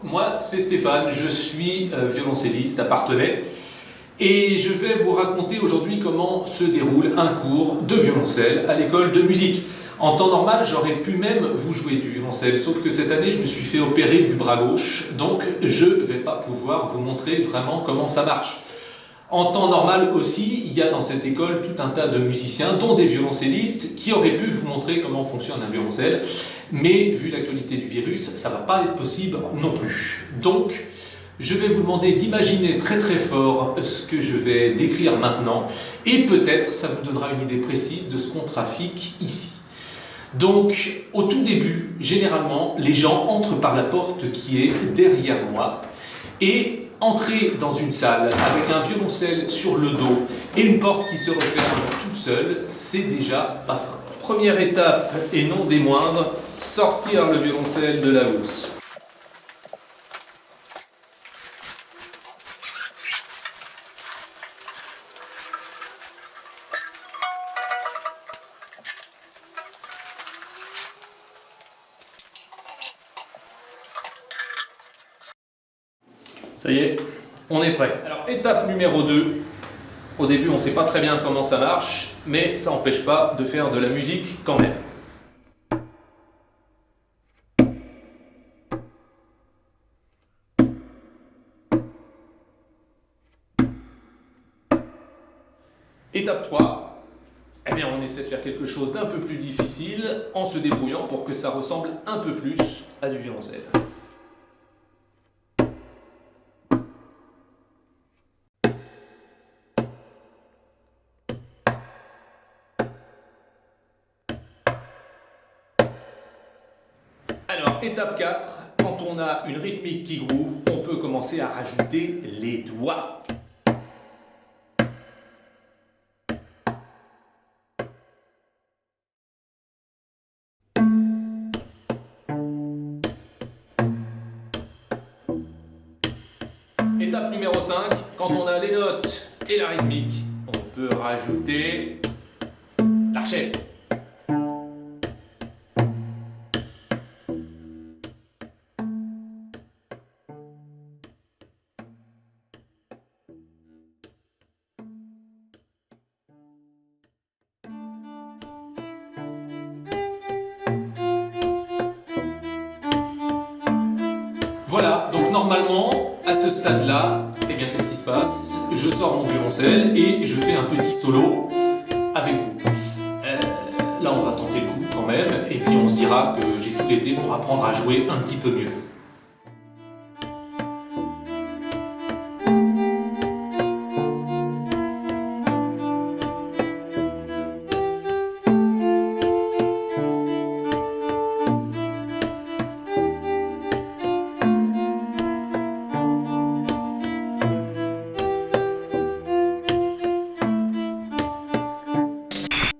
moi c'est Stéphane, je suis violoncelliste à Parthenay et je vais vous raconter aujourd'hui comment se déroule un cours de violoncelle à l'école de musique. En temps normal, j'aurais pu même vous jouer du violoncelle, sauf que cette année je me suis fait opérer du bras gauche, donc je ne vais pas pouvoir vous montrer vraiment comment ça marche. En temps normal aussi, il y a dans cette école tout un tas de musiciens, dont des violoncellistes, qui auraient pu vous montrer comment fonctionne un violoncelle, mais vu l'actualité du virus, ça ne va pas être possible non plus. Donc, je vais vous demander d'imaginer très très fort ce que je vais décrire maintenant, et peut-être ça vous donnera une idée précise de ce qu'on trafique ici. Donc, au tout début, généralement, les gens entrent par la porte qui est derrière moi, et entrer dans une salle avec un violoncelle sur le dos et une porte qui se referme toute seule, c'est déjà pas simple. Première étape, et non des moindres, sortir le violoncelle de la housse. Ça y est, on est prêt. Alors, étape numéro 2. Au début, on ne sait pas très bien comment ça marche, mais ça n'empêche pas de faire de la musique quand même. Étape 3. Eh bien, on essaie de faire quelque chose d'un peu plus difficile en se débrouillant pour que ça ressemble un peu plus à du violoncelle. Alors, étape 4, quand on a une rythmique qui groove, on peut commencer à rajouter les doigts. Étape numéro 5, quand on a les notes et la rythmique, on peut rajouter l'archet. Voilà, donc normalement, à ce stade-là, eh bien qu'est-ce qui se passe? Je sors mon violoncelle et je fais un petit solo avec vous. Là, on va tenter le coup quand même, et puis on se dira que j'ai tout l'été pour apprendre à jouer un petit peu mieux.